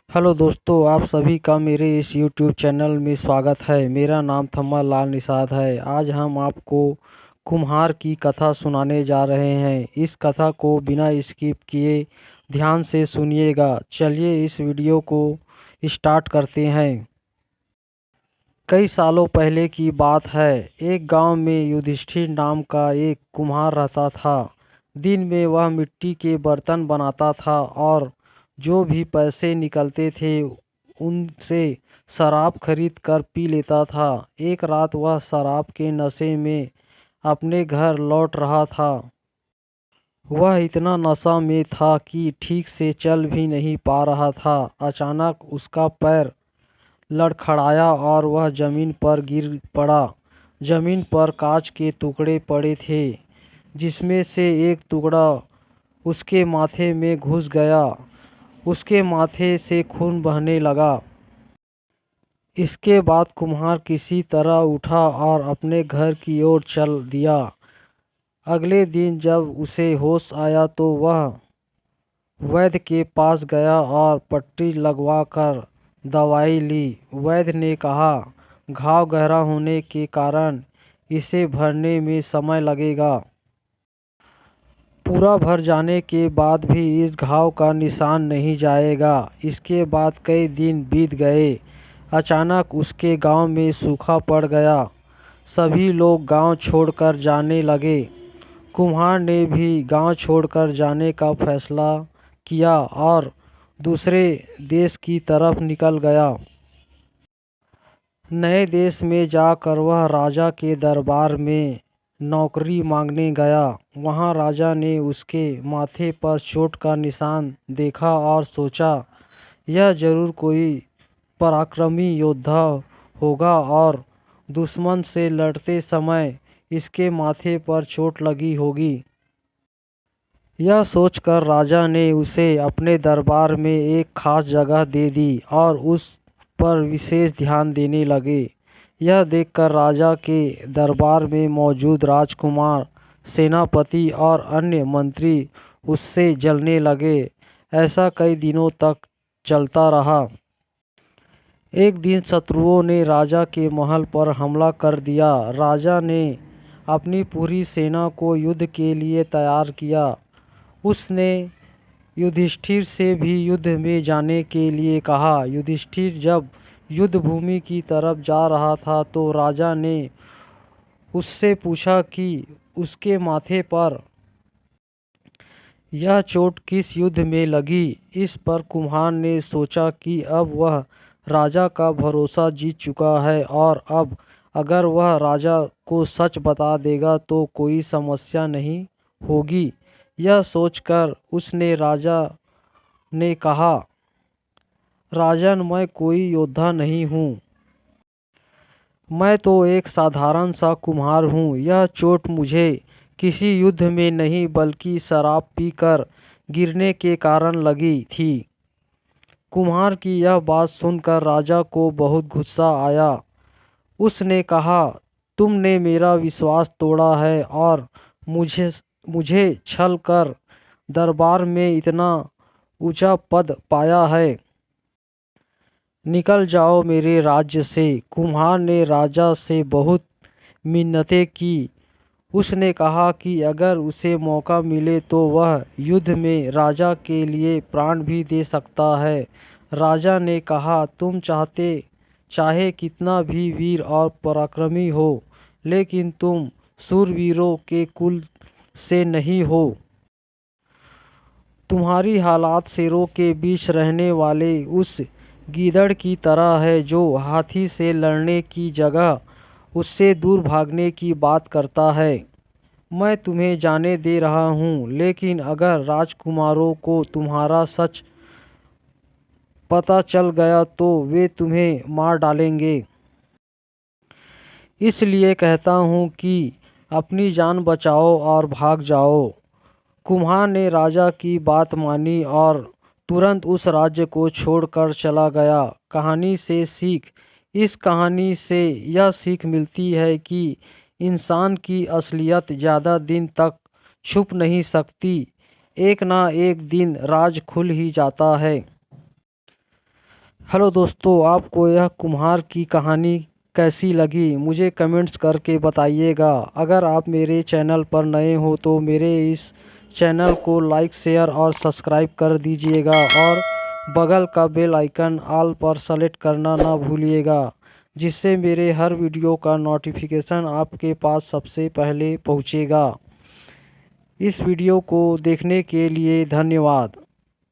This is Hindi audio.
हेलो दोस्तों, आप सभी का मेरे इस यूट्यूब चैनल में स्वागत है। मेरा नाम थम्मा लाल निषाद है। आज हम आपको कुम्हार की कथा सुनाने जा रहे हैं। इस कथा को बिना स्किप किए ध्यान से सुनिएगा। चलिए इस वीडियो को स्टार्ट करते हैं। कई सालों पहले की बात है। एक गांव में युधिष्ठिर नाम का एक कुम्हार रहता था। दिन में वह मिट्टी के बर्तन बनाता था और जो भी पैसे निकलते थे उनसे शराब खरीद कर पी लेता था। एक रात वह शराब के नशे में अपने घर लौट रहा था। वह इतना नशा में था कि ठीक से चल भी नहीं पा रहा था। अचानक उसका पैर लड़खड़ाया और वह जमीन पर गिर पड़ा। जमीन पर कांच के टुकड़े पड़े थे, जिसमें से एक टुकड़ा उसके माथे में घुस गया। उसके माथे से खून बहने लगा। इसके बाद कुम्हार किसी तरह उठा और अपने घर की ओर चल दिया। अगले दिन जब उसे होश आया तो वह वैद्य के पास गया और पट्टी लगवाकर दवाई ली। वैद्य ने कहा, घाव गहरा होने के कारण इसे भरने में समय लगेगा। पूरा भर जाने के बाद भी इस घाव का निशान नहीं जाएगा। इसके बाद कई दिन बीत गए। अचानक उसके गांव में सूखा पड़ गया। सभी लोग गांव छोड़कर जाने लगे। कुम्हार ने भी गांव छोड़कर जाने का फैसला किया और दूसरे देश की तरफ निकल गया। नए देश में जाकर वह राजा के दरबार में नौकरी मांगने गया। वहां राजा ने उसके माथे पर चोट का निशान देखा और सोचा, यह जरूर कोई पराक्रमी योद्धा होगा और दुश्मन से लड़ते समय इसके माथे पर चोट लगी होगी। यह सोचकर राजा ने उसे अपने दरबार में एक खास जगह दे दी और उस पर विशेष ध्यान देने लगे। यह देखकर राजा के दरबार में मौजूद राजकुमार, सेनापति और अन्य मंत्री उससे जलने लगे। ऐसा कई दिनों तक चलता रहा। एक दिन शत्रुओं ने राजा के महल पर हमला कर दिया। राजा ने अपनी पूरी सेना को युद्ध के लिए तैयार किया। उसने युधिष्ठिर से भी युद्ध में जाने के लिए कहा। युधिष्ठिर जब युद्ध भूमि की तरफ जा रहा था तो राजा ने उससे पूछा कि उसके माथे पर यह चोट किस युद्ध में लगी। इस पर कुम्हार ने सोचा कि अब वह राजा का भरोसा जीत चुका है और अब अगर वह राजा को सच बता देगा तो कोई समस्या नहीं होगी। यह सोचकर उसने राजा ने कहा, राजन, मैं कोई योद्धा नहीं हूँ। मैं तो एक साधारण सा कुम्हार हूँ। यह चोट मुझे किसी युद्ध में नहीं बल्कि शराब पीकर गिरने के कारण लगी थी। कुम्हार की यह बात सुनकर राजा को बहुत गुस्सा आया। उसने कहा, तुमने मेरा विश्वास तोड़ा है और मुझे मुझे छल कर दरबार में इतना ऊंचा पद पाया है। निकल जाओ मेरे राज्य से। कुम्हार ने राजा से बहुत मिन्नतें की। उसने कहा कि अगर उसे मौका मिले तो वह युद्ध में राजा के लिए प्राण भी दे सकता है। राजा ने कहा, तुम चाहे कितना भी वीर और पराक्रमी हो, लेकिन तुम शूरवीरों के कुल से नहीं हो। तुम्हारी हालत शेरों के बीच रहने वाले उस गीदड़ की तरह है जो हाथी से लड़ने की जगह उससे दूर भागने की बात करता है। मैं तुम्हें जाने दे रहा हूँ, लेकिन अगर राजकुमारों को तुम्हारा सच पता चल गया तो वे तुम्हें मार डालेंगे। इसलिए कहता हूँ कि अपनी जान बचाओ और भाग जाओ। कुम्हार ने राजा की बात मानी और तुरंत उस राज्य को छोड़कर चला गया। कहानी से सीख। इस कहानी से यह सीख मिलती है कि इंसान की असलियत ज़्यादा दिन तक छुप नहीं सकती। एक ना एक दिन राज खुल ही जाता है। हेलो दोस्तों, आपको यह कुम्हार की कहानी कैसी लगी मुझे कमेंट्स करके बताइएगा। अगर आप मेरे चैनल पर नए हो तो मेरे इस चैनल को लाइक शेयर और सब्सक्राइब कर दीजिएगा और बगल का बेल आइकन ऑल पर सेलेक्ट करना ना भूलिएगा, जिससे मेरे हर वीडियो का नोटिफिकेशन आपके पास सबसे पहले पहुंचेगा। इस वीडियो को देखने के लिए धन्यवाद।